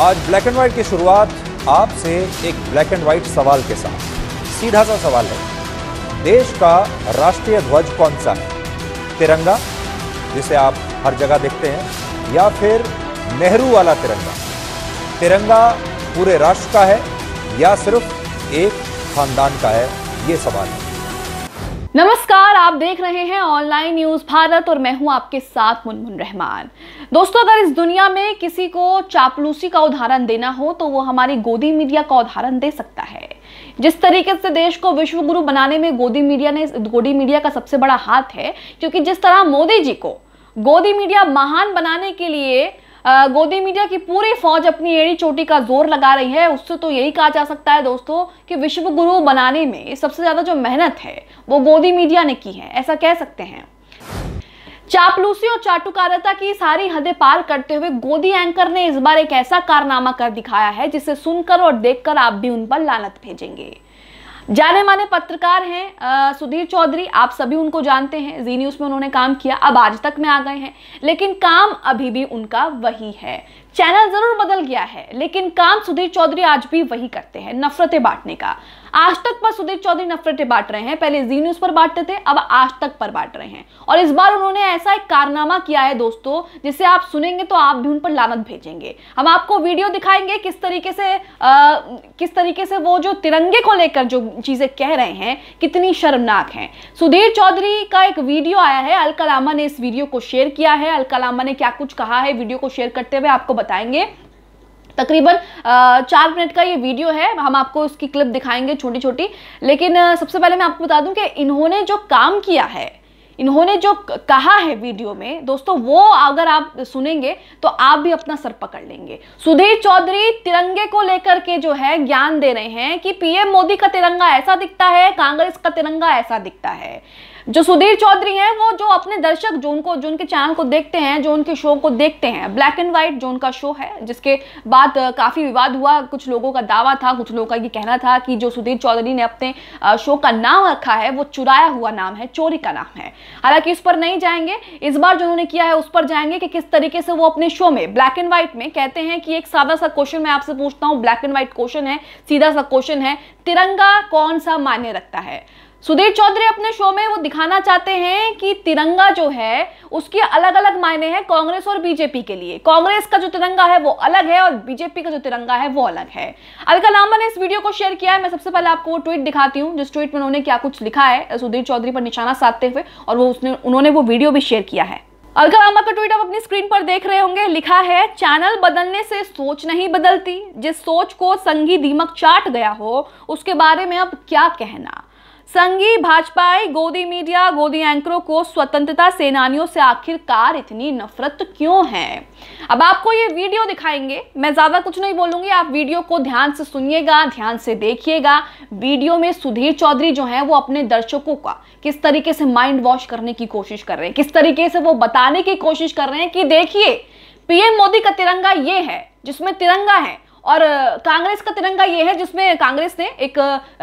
आज black and white की शुरुआत आपसे एक ब्लैक एंड व्हाइट सवाल के साथ। सीधा सा सवाल है, देश का राष्ट्रीय ध्वज कौन सा है? तिरंगा, जिसे आप हर जगह देखते हैं, या फिर नेहरू वाला तिरंगा? तिरंगा पूरे राष्ट्र का है या सिर्फ एक खानदान का है? ये सवाल है। नमस्कार, आप देख रहे हैं ऑनलाइन न्यूज भारत और मैं हूं आपके साथ मुनमुन रहमान। दोस्तों, अगर इस दुनिया में किसी को चापलूसी का उदाहरण देना हो तो वो हमारी गोदी मीडिया का उदाहरण दे सकता है। जिस तरीके से देश को विश्व गुरु बनाने में गोदी मीडिया का सबसे बड़ा हाथ है, क्योंकि जिस तरह मोदी जी को गोदी मीडिया महान बनाने के लिए गोदी मीडिया की पूरी फौज अपनी एड़ी चोटी का जोर लगा रही है, उससे तो यही कहा जा सकता है दोस्तों कि विश्व गुरु बनाने में सबसे ज्यादा जो मेहनत है वो गोदी मीडिया ने की है, ऐसा कह सकते हैं। चापलूसी और चाटुकारिता की सारी हदें पार करते हुए गोदी एंकर ने इस बार एक ऐसा कारनामा कर दिखाया है जिसे सुनकर और देखकर आप भी उन पर लानत भेजेंगे। जाने माने पत्रकार हैं सुधीर चौधरी, आप सभी उनको जानते हैं। जी न्यूज में उन्होंने काम किया, अब आज तक में आ गए हैं, लेकिन काम अभी भी उनका वही है। चैनल जरूर बदल गया है, लेकिन काम सुधीर चौधरी आज भी वही करते हैं, नफरतें बांटने का। आज तक पर सुधीर चौधरी नफरतें बांट रहे हैं, पहले जी न्यूज पर बांटते थे, अब आज तक पर बांट रहे हैं। और इस बार उन्होंने ऐसा एक कारनामा किया है दोस्तों, जिसे आप सुनेंगे तो आप भी उन पर लानत भेजेंगे। हम आपको वीडियो दिखाएंगे किस तरीके से वो जो तिरंगे को लेकर जो चीजें कह रहे हैं कितनी शर्मनाक हैं। सुधीर चौधरी का एक वीडियो आया है, अलकलामा ने इस वीडियो को शेयर किया है। अलकलामा ने क्या कुछ कहा है वीडियो को शेयर करते हुए आपको बताएंगे। तकरीबन 4 मिनट का ये वीडियो है, हम आपको उसकी क्लिप दिखाएंगे छोटी छोटी। लेकिन सबसे पहले मैं आपको बता दूं कि इन्होंने जो काम किया है, इन्होंने जो कहा है वीडियो में दोस्तों, वो अगर आप सुनेंगे तो आप भी अपना सर पकड़ लेंगे। सुधीर चौधरी तिरंगे को लेकर के जो है ज्ञान दे रहे हैं कि पीएम मोदी का तिरंगा ऐसा दिखता है, कांग्रेस का तिरंगा ऐसा दिखता है। जो सुधीर चौधरी हैं वो जो अपने दर्शक जो उनके चैनल को देखते हैं, जो उनके शो को देखते हैं, ब्लैक एंड व्हाइट जो उनका शो है, जिसके बाद काफी विवाद हुआ। कुछ लोगों का दावा था, कुछ लोगों का ये कहना था कि जो सुधीर चौधरी ने अपने शो का नाम रखा है वो चुराया हुआ नाम है, चोरी का नाम है। हालांकि इस पर नहीं जाएंगे, इस बार जो उन्होंने किया है उस पर जाएंगे कि किस तरीके से वो अपने शो में ब्लैक एंड व्हाइट में कहते हैं कि एक सादा सा क्वेश्चन मैं आपसे पूछता हूं, ब्लैक एंड व्हाइट क्वेश्चन है, सीधा सा क्वेश्चन है, तिरंगा कौन सा मायने रखता है? सुधीर चौधरी अपने शो में वो दिखाना चाहते हैं कि तिरंगा जो है उसके अलग अलग मायने हैं कांग्रेस और बीजेपी के लिए। कांग्रेस का जो तिरंगा है वो अलग है और बीजेपी का जो तिरंगा है वो अलग है। अलकलामा ने इस वीडियो को शेयर किया है। मैं सबसे पहले आपको वो ट्वीट दिखाती हूँ जिस ट्वीट में उन्होंने क्या कुछ लिखा है सुधीर चौधरी पर निशाना साधते हुए, और उन्होंने वो वीडियो भी शेयर किया है। अलकलामा का ट्वीट आप अपनी स्क्रीन पर देख रहे होंगे। लिखा है, चैनल बदलने से सोच नहीं बदलती, जिस सोच को संघी दीमक चाट गया हो उसके बारे में अब क्या कहना। संघी भाजपाई गोदी मीडिया गोदी एंकरों को स्वतंत्रता सेनानियों से आखिरकार इतनी नफरत क्यों है? अब आपको ये वीडियो दिखाएंगे, मैं ज्यादा कुछ नहीं बोलूंगी, आप वीडियो को ध्यान से सुनिएगा, ध्यान से देखिएगा। वीडियो में सुधीर चौधरी जो है वो अपने दर्शकों का किस तरीके से माइंड वॉश करने की कोशिश कर रहे हैं, किस तरीके से वो बताने की कोशिश कर रहे हैं कि देखिए पीएम मोदी का तिरंगा ये है जिसमें तिरंगा है, और कांग्रेस का तिरंगा ये है जिसमें कांग्रेस ने एक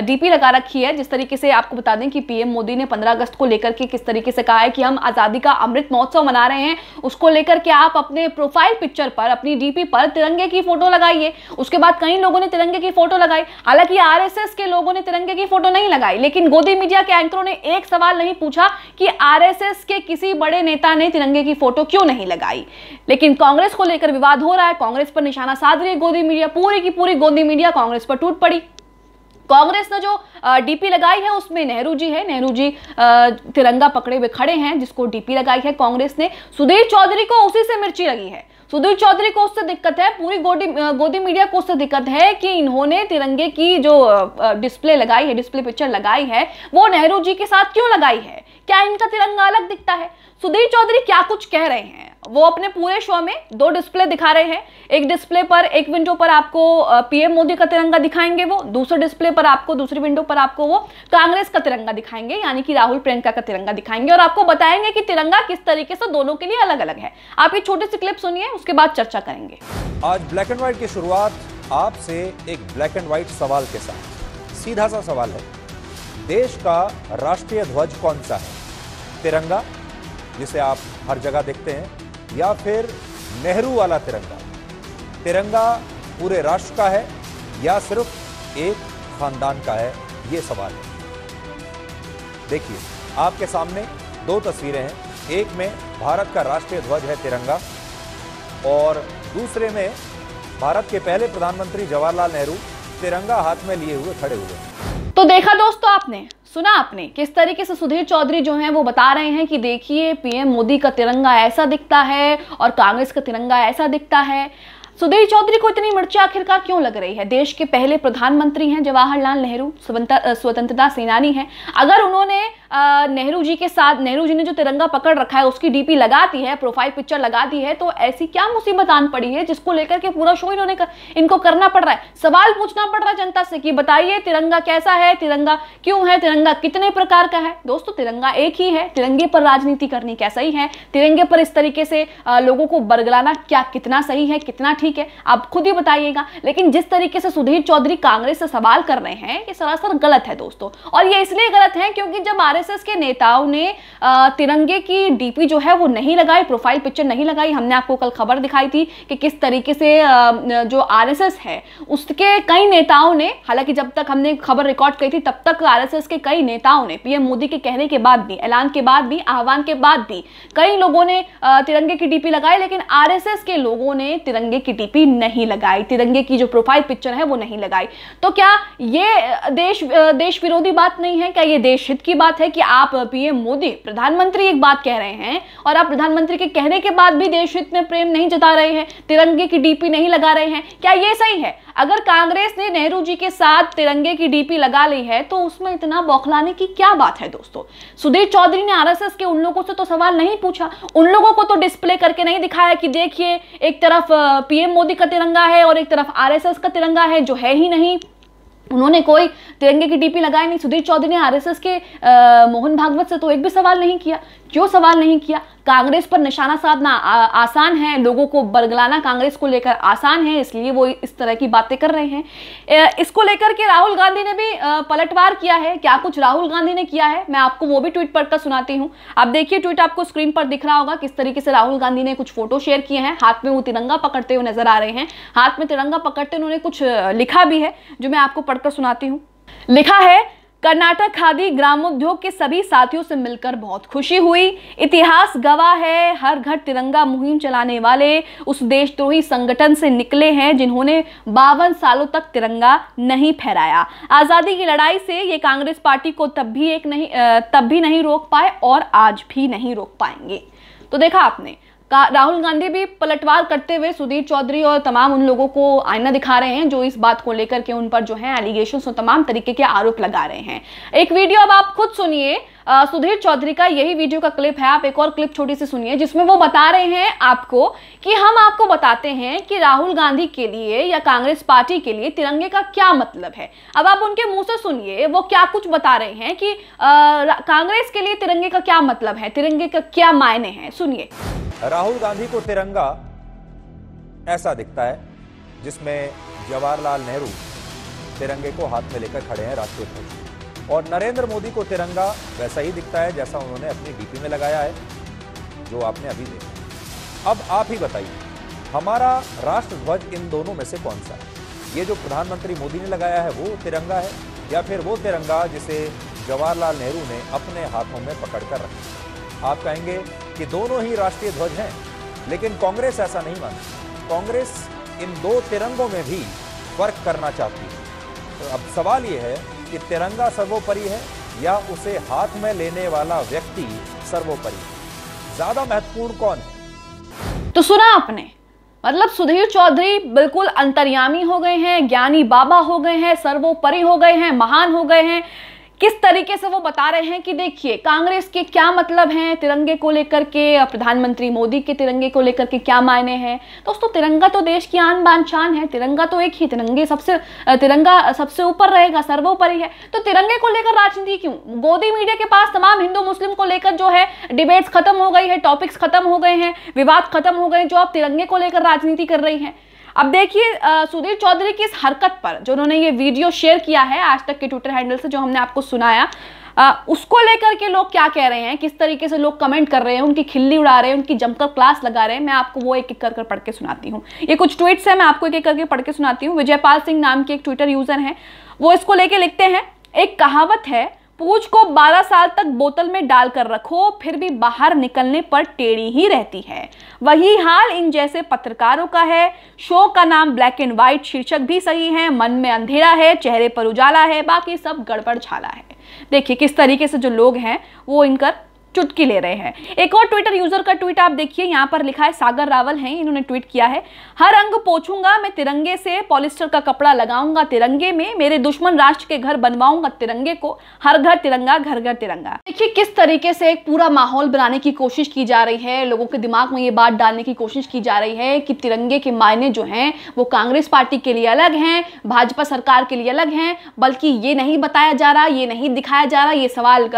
डीपी लगा रखी है। जिस तरीके से आपको बता दें कि पीएम मोदी ने 15 अगस्त को लेकर के किस तरीके से कहा है कि हम आजादी का अमृत महोत्सव मना रहे हैं, उसको लेकर के आप अपने प्रोफाइल पिक्चर पर, अपनी डीपी पर तिरंगे की फोटो लगाइए। उसके बाद कई लोगों ने तिरंगे की फोटो लगाई, हालांकि आरएसएस के लोगों ने तिरंगे की फोटो नहीं लगाई, लेकिन गोदी मीडिया के एंकरों ने एक सवाल नहीं पूछा कि आरएसएस के किसी बड़े नेता ने तिरंगे की फोटो क्यों नहीं लगाई। लेकिन कांग्रेस को लेकर विवाद हो रहा है, कांग्रेस पर निशाना साध रही है गोदी मीडिया, पूरी की पूरी गोदी मीडिया कांग्रेस पर टूट पड़ी। कांग्रेस ने जो डीपी लगाई है उसमें नेहरू जी है, नेहरू जी तिरंगा पकड़े हुए खड़े हैं जिसको डीपी लगाई है कांग्रेस ने। सुधीर चौधरी को उसी से मिर्ची लगी है, सुधीर चौधरी को उससे दिक्कत है, पूरी गोदी मीडिया को उससे दिक्कत है कि इन्होंने तिरंगे की जो डिस्प्ले लगाई है, डिस्प्ले पिक्चर लगाई है, वो नेहरू जी के साथ क्यों लगाई है? क्या इनका तिरंगा अलग दिखता है? सुधीर चौधरी क्या कुछ कह रहे हैं, वो अपने पूरे शो में 2 डिस्प्ले दिखा रहे हैं। एक डिस्प्ले पर, एक विंडो पर आपको पीएम मोदी का तिरंगा दिखाएंगे वो, दूसरे डिस्प्ले पर आपको, दूसरी विंडो पर आपको वो कांग्रेस का तिरंगा दिखाएंगे, यानी कि राहुल प्रियंका का तिरंगा दिखाएंगे, और आपको बताएंगे कि तिरंगा किस तरीके से दोनों के लिए अलग अलग है। आप ये छोटी सी क्लिप सुनिए, उसके बाद चर्चा करेंगे। आज ब्लैक एंड व्हाइट की शुरुआत आपसे एक ब्लैक एंड व्हाइट सवाल के साथ। सीधा सा सवाल है, देश का राष्ट्रीय ध्वज कौन सा है? तिरंगा, जिसे आप हर जगह देखते हैं, या फिर नेहरू वाला तिरंगा? तिरंगा पूरे राष्ट्र का है या सिर्फ एक खानदान का है, ये सवाल है। देखिए, आपके सामने दो तस्वीरें हैं। एक में भारत का राष्ट्रीय ध्वज है तिरंगा और दूसरे में भारत के पहले प्रधानमंत्री जवाहरलाल नेहरू तिरंगा हाथ में लिए हुए खड़े हुए। तो देखा दोस्तों, आपने सुना, आपने किस तरीके से सुधीर चौधरी जो हैं वो बता रहे हैं कि देखिए पीएम मोदी का तिरंगा ऐसा दिखता है और कांग्रेस का तिरंगा ऐसा दिखता है। सुधीर चौधरी को इतनी मिर्ची आखिरकार क्यों लग रही है? देश के पहले प्रधानमंत्री हैं जवाहरलाल नेहरू, स्वतंत्रता सेनानी हैं। अगर उन्होंने नेहरू जी के साथ, नेहरू जी ने जो तिरंगा पकड़ रखा है उसकी डीपी लगा दी है, प्रोफाइल पिक्चर लगा दी है, तो ऐसी क्या मुसीबत आन पड़ी है जिसको लेकर के पूरा शो इनको करना पड़ रहा है? सवाल पूछना पड़ रहा है जनता से कि बताइए तिरंगा कैसा है, तिरंगा क्यों है, तिरंगा कितने प्रकार का है? दोस्तों, तिरंगा एक ही है। तिरंगे पर राजनीति करनी क्या सही है? तिरंगे पर इस तरीके से लोगों को बरगलाना क्या कितना सही है, कितना ठीक है, आप खुद ही बताइएगा। लेकिन जिस तरीके से सुधीर चौधरी कांग्रेस से सवाल कर रहे हैं, ये सरासर गलत है दोस्तों। और ये इसलिए गलत है क्योंकि जब आरएसएस के नेताओं ने तिरंगे की डीपी जो है वो नहीं लगाई, प्रोफाइल पिक्चर नहीं लगाई, हमने आपको कल खबर दिखाई थी कि किस तरीके से जो आरएसएस है उसके कई नेताओं ने, हालांकि जब तक हमने खबर रिकॉर्ड की थी तब तक आरएसएस के कई नेताओं ने पीएम मोदी के कहने के बाद भी, ऐलान के बाद भी, आह्वान के बाद भी कई लोगों ने तिरंगे की डीपी लगाई, लेकिन आरएसएस के लोगों ने तिरंगे की डीपी नहीं लगाई, तिरंगे की जो प्रोफाइल पिक्चर है वो नहीं लगाई। तो क्या ये देश विरोधी बात नहीं है? क्या ये देश हित की बात है कि आप पीएम मोदी, प्रधानमंत्री एक बात कह रहे हैं और आप प्रधानमंत्री के कहने के बाद भी देश हित में प्रेम नहीं जता रहे हैं, तिरंगे की डीपी नहीं लगा रहे हैं? क्या ये सही है? अगर कांग्रेस ने नेहरू जी के साथ तिरंगे की डीपी लगा ली है तो उसमें इतना बौखलाने की क्या बात है दोस्तों? सुधीर चौधरी ने आरएसएस के उन लोगों से तो सवाल नहीं पूछा, उन लोगों को तो डिस्प्ले करके नहीं दिखाया कि देखिए एक तरफ पीएम मोदी का तिरंगा है और एक तरफ आरएसएस का तिरंगा है, जो है ही नहीं। उन्होंने कोई तिरंगे की डीपी लगाई नहीं। सुधीर चौधरी ने आरएसएस के मोहन भागवत से तो एक भी सवाल नहीं किया। क्यों सवाल नहीं किया? कांग्रेस पर निशाना साधना आसान है, लोगों को बरगलाना कांग्रेस को लेकर आसान है, इसलिए वो इस तरह की बातें कर रहे हैं। इसको लेकर के राहुल गांधी ने भी पलटवार किया है। क्या कुछ राहुल गांधी ने किया है, मैं आपको वो भी ट्वीट पढ़कर सुनाती हूँ। आप देखिए, ट्वीट आपको स्क्रीन पर दिख रहा होगा किस तरीके से राहुल गांधी ने कुछ फोटो शेयर किए हैं। हाथ में वो तिरंगा पकड़ते हुए नजर आ रहे हैं। हाथ में तिरंगा पकड़ते उन्होंने कुछ लिखा भी है जो मैं आपको पढ़कर सुनाती हूँ। लिखा है, कर्नाटक खादी ग्रामोद्योग के सभी साथियों से मिलकर बहुत खुशी हुई। इतिहास गवाह है, हर घर तिरंगा मुहिम चलाने वाले उस देशद्रोही संगठन से निकले हैं जिन्होंने 52 सालों तक तिरंगा नहीं फहराया। आज़ादी की लड़ाई से ये कांग्रेस पार्टी को तब भी नहीं रोक पाए और आज भी नहीं रोक पाएंगे। तो देखा आपने, राहुल गांधी भी पलटवार करते हुए सुधीर चौधरी और तमाम उन लोगों को आईना दिखा रहे हैं जो इस बात को लेकर के उन पर जो है एलिगेशंस और तमाम तरीके के आरोप लगा रहे हैं। एक वीडियो अब आप खुद सुनिए, सुधीर चौधरी का यही वीडियो का क्लिप है। आप एक और क्लिप छोटी सी सुनिए जिसमें वो बता रहे हैं आपको कि हम आपको बताते हैं कि राहुल गांधी के लिए या कांग्रेस पार्टी के लिए तिरंगे का क्या मतलब है। अब आप उनके मुंह से सुनिए वो क्या कुछ बता रहे हैं कि कांग्रेस के लिए तिरंगे का क्या मतलब है, तिरंगे का क्या मायने हैं। सुनिए। राहुल गांधी को तिरंगा ऐसा दिखता है जिसमें जवाहरलाल नेहरू तिरंगे को हाथ में लेकर खड़े हैं, राष्ट्रीय ध्वज, और नरेंद्र मोदी को तिरंगा वैसा ही दिखता है जैसा उन्होंने अपनी डीपी में लगाया है जो आपने अभी देखा। अब आप ही बताइए, हमारा राष्ट्र ध्वज इन दोनों में से कौन सा है? ये जो प्रधानमंत्री मोदी ने लगाया है वो तिरंगा है या फिर वो तिरंगा जिसे जवाहरलाल नेहरू ने अपने हाथों में पकड़कर रखा? आप कहेंगे कि दोनों ही राष्ट्रीय ध्वज हैं, लेकिन कांग्रेस ऐसा नहीं मानती। कांग्रेस इन दो तिरंगों में भी फर्क करना चाहती है। तो अब सवाल यह है कि तिरंगा सर्वोपरि है या उसे हाथ में लेने वाला व्यक्ति सर्वोपरि है? ज्यादा महत्वपूर्ण कौन है? तो सुना आपने, मतलब सुधीर चौधरी बिल्कुल अंतर्यामी हो गए हैं, ज्ञानी बाबा हो गए हैं, सर्वोपरि हो गए हैं, महान हो गए हैं। किस तरीके से वो बता रहे हैं कि देखिए कांग्रेस के क्या मतलब हैं तिरंगे को लेकर के, प्रधानमंत्री मोदी के तिरंगे को लेकर के क्या मायने हैं। दोस्तों, तिरंगा तो देश की आन बान शान है, तिरंगा तो एक ही, तिरंगा सबसे ऊपर रहेगा, सर्वोपरि है। तो तिरंगे को लेकर राजनीति क्यों? गोदी मीडिया के पास तमाम हिंदू मुस्लिम को लेकर जो है डिबेट्स खत्म हो गई है, टॉपिक्स खत्म हो गए हैं, विवाद खत्म हो गए, जो अब तिरंगे को लेकर राजनीति कर रही है। अब देखिए सुधीर चौधरी की इस हरकत पर जो उन्होंने ये वीडियो शेयर किया है आज तक के ट्विटर हैंडल से, जो हमने आपको सुनाया, उसको लेकर के लोग क्या कह रहे हैं, किस तरीके से लोग कमेंट कर रहे हैं, उनकी खिल्ली उड़ा रहे हैं, उनकी जमकर क्लास लगा रहे हैं, मैं आपको वो एक एक कर पढ़ के सुनाती हूँ। ये कुछ ट्वीट्स हैं, मैं आपको एक एक करके पढ़ के सुनाती हूँ। विजयपाल सिंह नाम के एक ट्विटर यूजर हैं, वो इसको लेके लिखते हैं, एक कहावत है, पूंछ को 12 साल तक बोतल में डालकर रखो फिर भी बाहर निकलने पर टेढ़ी ही रहती है। वही हाल इन जैसे पत्रकारों का है। शो का नाम ब्लैक एंड व्हाइट, शीर्षक भी सही है, मन में अंधेरा है, चेहरे पर उजाला है, बाकी सब गड़बड़ झाला है। देखिए किस तरीके से जो लोग हैं वो इनकर चुटकी ले रहे हैं। एक और ट्विटर यूजर का ट्वीट आप देखिए, यहाँ पर लिखा है, सागर रावल हैं, इन्होंने ट्वीट किया है, हर अंग पोछूंगा मैं तिरंगे से, पॉलिस्टर का कपड़ा लगाऊंगा तिरंगे में, मेरे दुश्मन राष्ट्र के घर बनवाऊंगा तिरंगे को, हर घर तिरंगा घर घर तिरंगा। देखिए किस तरीके से एक पूरा माहौल बनाने की कोशिश की जा रही है, लोगों के दिमाग में ये बात डालने की कोशिश की जा रही है कि तिरंगे के मायने जो हैं वो कांग्रेस पार्टी के लिए अलग हैं, भाजपा सरकार के लिए अलग हैं, बल्कि ये नहीं बताया जा रहा, ये नहीं दिखाया जा रहा, ये सवाल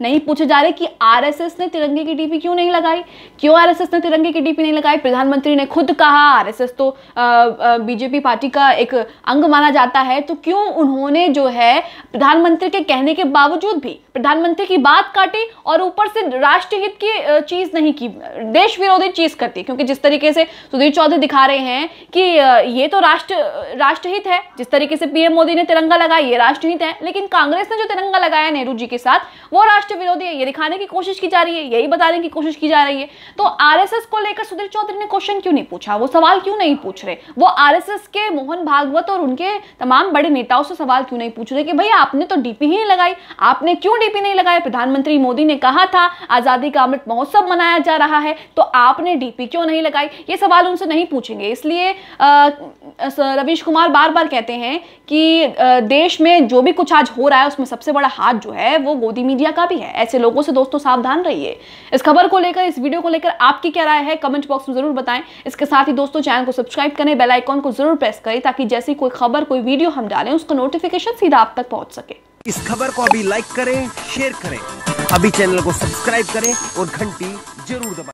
नहीं पूछे जा रहे कि आरएसएस ने तिरंगे की डीपी क्यों नहीं लगाई, क्यों आरएसएस ने तिरंगे की डीपी नहीं लगाई। प्रधानमंत्री ने खुद कहा आरएसएस तो बीजेपी पार्टी का एक अंग माना जाता है, तो क्यों उन्होंने जो है प्रधानमंत्री के कहने के बावजूद भी प्रधानमंत्री की बात काटी और ऊपर से राष्ट्र हित की चीज नहीं की, देश विरोधी चीज करती। क्योंकि जिस तरीके से सुधीर चौधरी दिखा रहे हैं कि ये तो राष्ट्रहित है, जिस तरीके से पीएम मोदी ने तिरंगा लगाया ये राष्ट्रहित है, लेकिन कांग्रेस ने जो तिरंगा लगाया नेहरू जी के साथ वो राष्ट्र विरोधी है, ये दिखाने की कोशिश की जा रही है, यही बताने की कोशिश की जा रही है। तो आरएसएस को लेकर सुधीर चौधरी ने क्वेश्चन क्यों नहीं पूछा, वो सवाल क्यों नहीं पूछ रहे, वो आरएसएस के मोहन भागवत और उनके तमाम बड़े नेताओं से सवाल क्यों नहीं पूछ रहे कि भाई आपने तो डीपी ही नहीं लगाई, आपने क्यों डीपी नहीं लगाया। प्रधानमंत्री मोदी ने कहा था आजादी का अमृत महोत्सव मनाया जा रहा है, तो आपने डीपी क्यों नहीं लगाई, ये सवाल उनसे नहीं पूछेंगे। इसलिए रवीश कुमार बार बार कहते हैं कि देश में जो भी कुछ आज हो रहा है उसमें सबसे बड़ा हाथ जो है वो गोदी मीडिया का भी है। ऐसे लोगों से दोस्तों सावधान रहिए। इस खबर को लेकर, इस वीडियो को लेकर आपकी क्या राय है कमेंट बॉक्स में जरूर बताएं। इसके साथ ही दोस्तों चैनल को सब्सक्राइब करें, बेल आइकॉन को जरूर प्रेस करें ताकि जैसी कोई खबर, कोई वीडियो हम डालें उसका नोटिफिकेशन सीधा आप तक पहुंच सके। इस खबर को अभी लाइक करें, शेयर करें, अभी चैनल को सब्सक्राइब करें और घंटी जरूर दबाएं।